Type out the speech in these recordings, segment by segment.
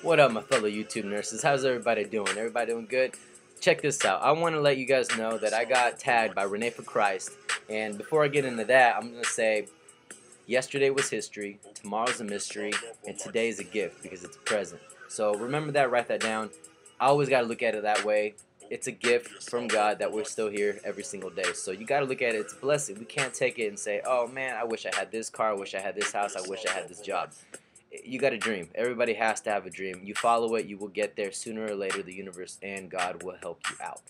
What up, my fellow YouTube nurses? How's everybody doing? Everybody doing good? Check this out. I want to let you guys know that I got tagged by Renee for Christ. And before I get into that, I'm going to say yesterday was history, tomorrow's a mystery, and today's a gift because it's a present. So remember that, write that down. I always got to look at it that way. It's a gift from God that we're still here every single day. So you got to look at it. It's a blessing. We can't take it and say, oh man, I wish I had this car, I wish I had this house, I wish I had this job. You got a dream. Everybody has to have a dream. You follow it, you will get there. Sooner or later, the universe and God will help you out.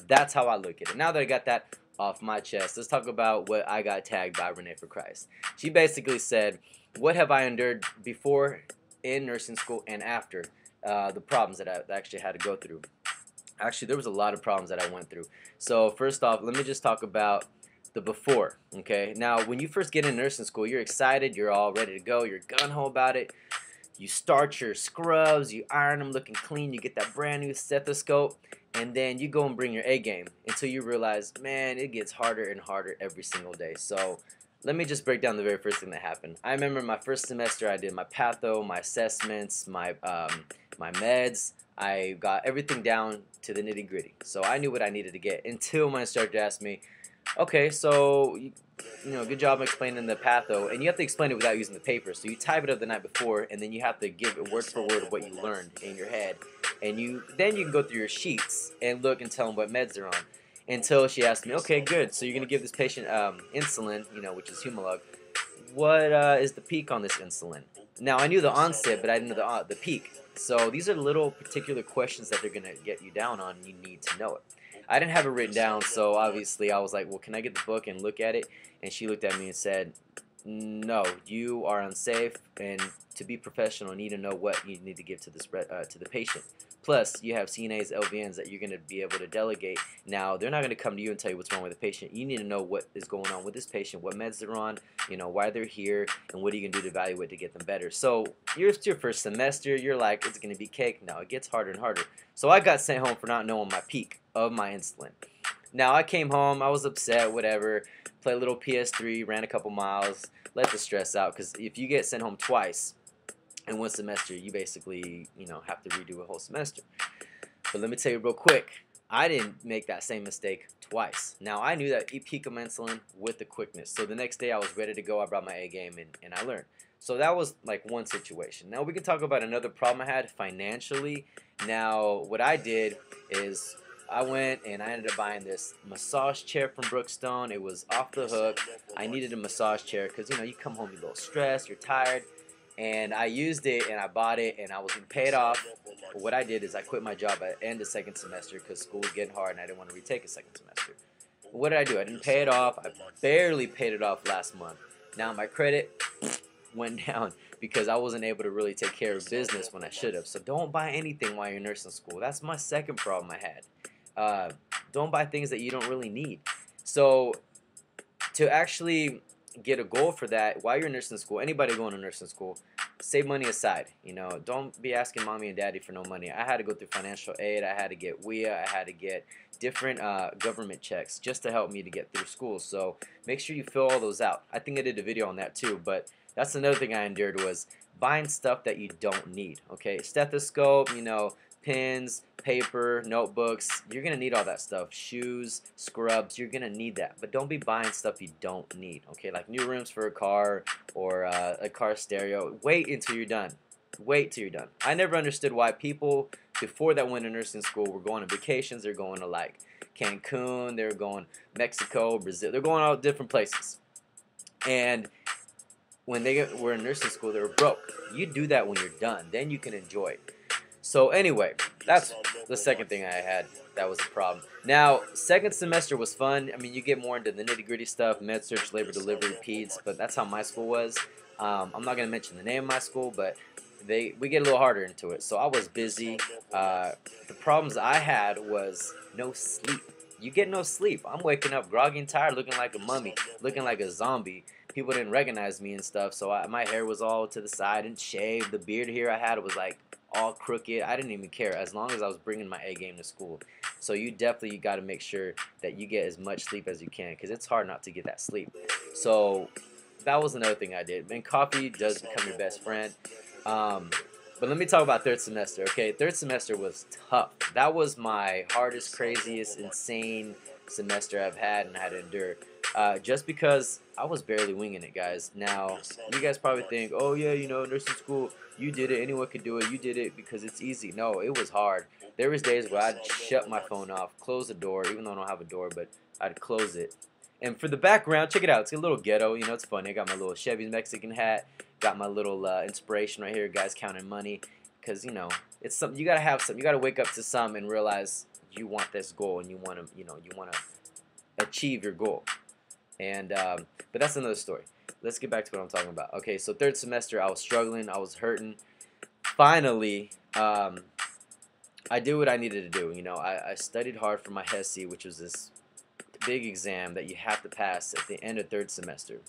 That's how I look at it. Now that I got that off my chest, let's talk about what I got tagged by Renee for Christ. She basically said, what have I endured before in nursing school and after the problems that I actually had to go through? Actually, there was a lot of problems that I went through. So first off, let me just talk about the before, okay? Now, when you first get in nursing school, you're excited, you're all ready to go, you're gung-ho about it. You start your scrubs, you iron them looking clean, you get that brand new stethoscope, and then you go and bring your A game until you realize, man, it gets harder and harder every single day. So let me just break down the very first thing that happened. I remember my first semester, I did my patho, my assessments, my meds. I got everything down to the nitty-gritty. So I knew what I needed to get until my instructor asked me, okay, so you know, good job explaining the patho, and you have to explain it without using the paper. So you type it up the night before, and then you have to give it word for word of what you learned in your head, and then you can go through your sheets and look and tell them what meds they're on. Until she asked me, okay, good. So you're gonna give this patient insulin, which is Humalog. What is the peak on this insulin? Now I knew the onset, but I didn't know the peak. So these are little particular questions that they're gonna get you down on. And you need to know it. I didn't have it written down, so obviously I was like, well, can I get the book and look at it? And she looked at me and said, no, you are unsafe, and to be professional, you need to know what you need to give to the patient. Plus, you have CNAs, LVNs that you're going to be able to delegate. Now, they're not going to come to you and tell you what's wrong with the patient. You need to know what is going on with this patient, what meds they're on, why they're here, and what are you going to do to evaluate to get them better. So, it's your first semester. You're like, it's going to be cake. No, it gets harder and harder. So, I got sent home for not knowing my peak of my insulin. Now, I came home. I was upset, whatever. Played a little PS3, ran a couple miles, let the stress out. Because if you get sent home twice in one semester, you basically, have to redo a whole semester. But let me tell you real quick, I didn't make that same mistake twice. Now, I knew that peak of insulin with the quickness. So the next day, I was ready to go. I brought my A game, and I learned. So that was like one situation. Now, we can talk about another problem I had financially. Now, what I did is I went and I ended up buying this massage chair from Brookstone. It was off the hook. I needed a massage chair because, you come home, you're a little stressed, you're tired. And I used it and I bought it and I was going to pay it off. But what I did is I quit my job at the end of second semester because school was getting hard and I didn't want to retake a second semester. But what did I do? I didn't pay it off. I barely paid it off last month. Now my credit went down because I wasn't able to really take care of business when I should have. So don't buy anything while you're in nursing school. That's my second problem I had. Don't buy things that you don't really need. So to actually get a goal for that while you're in nursing school, anybody going to nursing school, save money aside. Don't be asking mommy and daddy for no money. I had to go through financial aid. I had to get WIA. I had to get different government checks just to help me to get through school. So make sure you fill all those out. I think I did a video on that too, but that's another thing I endured was buying stuff that you don't need. Okay, stethoscope, pens, paper, notebooks, you're going to need all that stuff. Shoes, scrubs, you're going to need that. But don't be buying stuff you don't need, okay? Like new rims for a car or a car stereo. Wait until you're done. Wait till you're done. I never understood why people before that went to nursing school were going on vacations. They're going to like Cancun, they're going Mexico, Brazil. They're going all different places. And when they were in nursing school, they were broke. You do that when you're done. Then you can enjoy it. So anyway, that's the second thing I had that was a problem. Now, second semester was fun. I mean, you get more into the nitty-gritty stuff, med search, labor delivery, peds, but that's how my school was. I'm not going to mention the name of my school, but we get a little harder into it. So I was busy. The problems I had was no sleep. You get no sleep. I'm waking up groggy and tired, looking like a mummy, looking like a zombie. People didn't recognize me and stuff, so my hair was all to the side and shaved. The beard here I had was like all crooked. I didn't even care as long as I was bringing my A game to school. So you definitely got to make sure that you get as much sleep as you can because it's hard not to get that sleep. So that was another thing I did. And coffee does become your best friend. But let me talk about third semester, okay? Third semester was tough. That was my hardest, craziest, insane semester I've had and had to endure. Just because I was barely winging it, guys. Now, you guys probably think, oh, yeah, you know, nursing school, you did it. Anyone could do it. You did it because it's easy. No, it was hard. There was days where I'd shut my phone off, close the door, even though I don't have a door, but I'd close it. And for the background, check it out. It's a little ghetto. You know, it's funny. I got my little Chevy Mexican hat. Got my little inspiration right here, guys counting money, because you know it's something you gotta have. Something you gotta wake up to some and realize you want this goal and you want to, you want to achieve your goal. And but that's another story. Let's get back to what I'm talking about. Okay, so third semester, I was struggling, I was hurting. Finally, I did what I needed to do. You know, I studied hard for my HESI, which was this big exam that you have to pass at the end of third semester,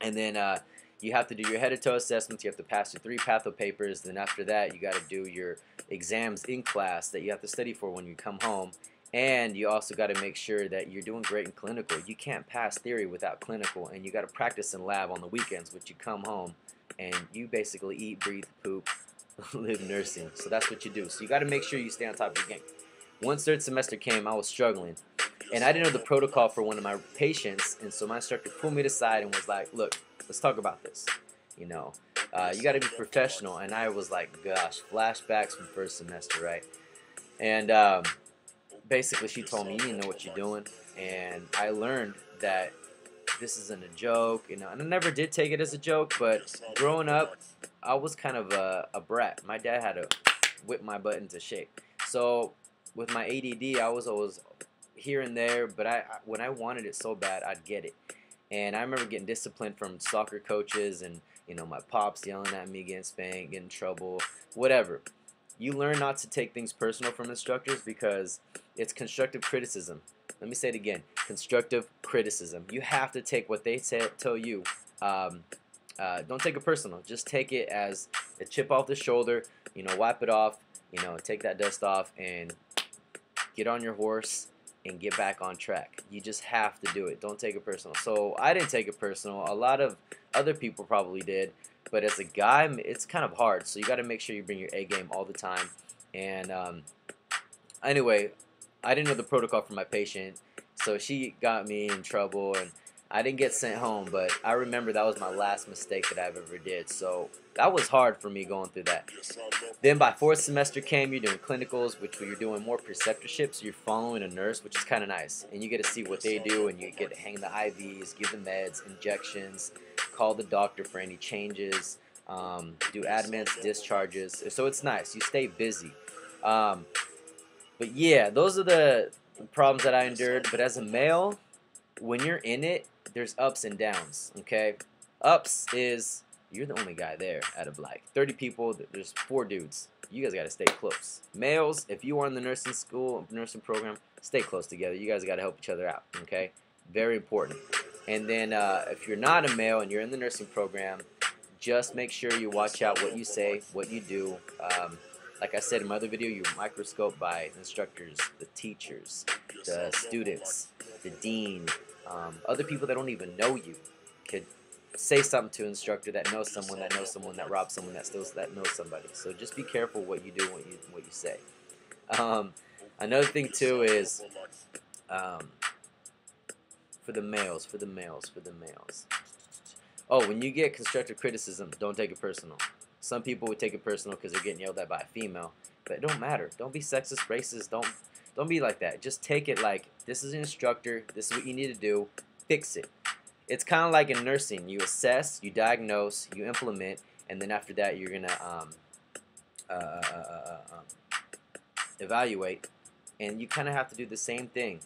and then you have to do your head to toe assessments. You have to pass your 3 patho papers. Then after that, you got to do your exams in class that you have to study for when you come home. And you also got to make sure that you're doing great in clinical. You can't pass theory without clinical, and you got to practice in lab on the weekends, which you come home and you basically eat, breathe, poop, live nursing. So that's what you do. So you got to make sure you stay on top of your game. Once third semester came, I was struggling, and I didn't know the protocol for one of my patients, and so my instructor pulled me aside and was like, look, let's talk about this. You know, you got to be professional. And I was like, gosh, flashbacks from first semester, right? And basically she told me, you need to know what you're doing. And I learned that this isn't a joke, you know, and I never did take it as a joke, but growing up, I was kind of a brat. My dad had to whip my butt into shape. So with my ADD, I was always here and there, but when I wanted it so bad, I'd get it. And I remember getting disciplined from soccer coaches and, you know, my pops yelling at me, getting spanked, getting in trouble, whatever. You learn not to take things personal from instructors because it's constructive criticism. Let me say it again. Constructive criticism. You have to take what they tell you. Don't take it personal. Just take it as a chip off the shoulder. You know, wipe it off. You know, take that dust off and get on your horse and get back on track. You just have to do it. Don't take it personal. So I didn't take it personal. A lot of other people probably did. But as a guy, it's kind of hard. So you got to make sure you bring your A game all the time. And anyway, I didn't know the protocol for my patient. So she got me in trouble. And I didn't get sent home. But I remember that was my last mistake that I've ever did. So that was hard for me going through that. Then by fourth semester came, you're doing clinicals, which you're doing more preceptorship, so you're following a nurse, which is kind of nice. And you get to see what they do, and you get to hang the IVs, give the meds, injections, call the doctor for any changes, do admits, discharges. So it's nice. You stay busy. But yeah, those are the problems that I endured. But as a male, when you're in it, there's ups and downs, okay? Ups is you're the only guy there out of like 30 people. There's 4 dudes. You guys got to stay close. Males, if you are in the nursing school, nursing program, stay close together. You guys got to help each other out, okay? Very important. And then if you're not a male and you're in the nursing program, just make sure you watch out what you say, what you do. Like I said in my other video, you're microscoped by instructors, the teachers, the students, the dean, other people that don't even know you could say something to an instructor that knows someone that knows someone that robs someone that steals that knows somebody. So just be careful what you do, what you say. Another thing too is for the males. Oh, when you get constructive criticism, don't take it personal. Some people would take it personal because they're getting yelled at by a female, but it don't matter. Don't be sexist, racist. Don't be like that. Just take it like this is an instructor. This is what you need to do. Fix it. It's kind of like in nursing. You assess, you diagnose, you implement, and then after that you're gonna evaluate. And you kind of have to do the same thing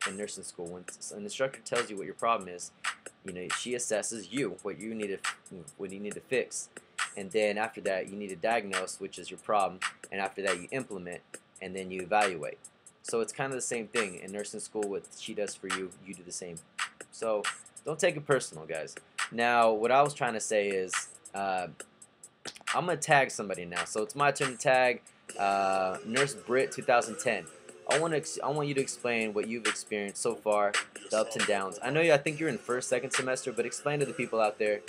in nursing school. When an instructor tells you what your problem is, you know, she assesses you what you need to fix, and then after that you need to diagnose, which is your problem, and after that you implement, and then you evaluate. So it's kind of the same thing in nursing school. What she does for you, you do the same. So don't take it personal, guys. Now, what I was trying to say is, I'm gonna tag somebody now. So it's my turn to tag Nurse Brit 2010. I want you to explain what you've experienced so far, the ups and downs. I think you're in first, second semester, but explain to the people out there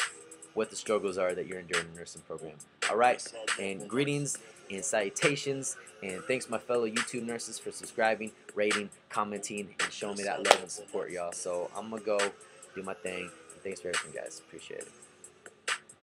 what the struggles are that you're enduring in the nursing program. All right, and greetings and salutations, and thanks my fellow YouTube nurses for subscribing, rating, commenting, and showing me that love and support, y'all. So I'm gonna go do my thing. And thanks for everything, guys. Appreciate it.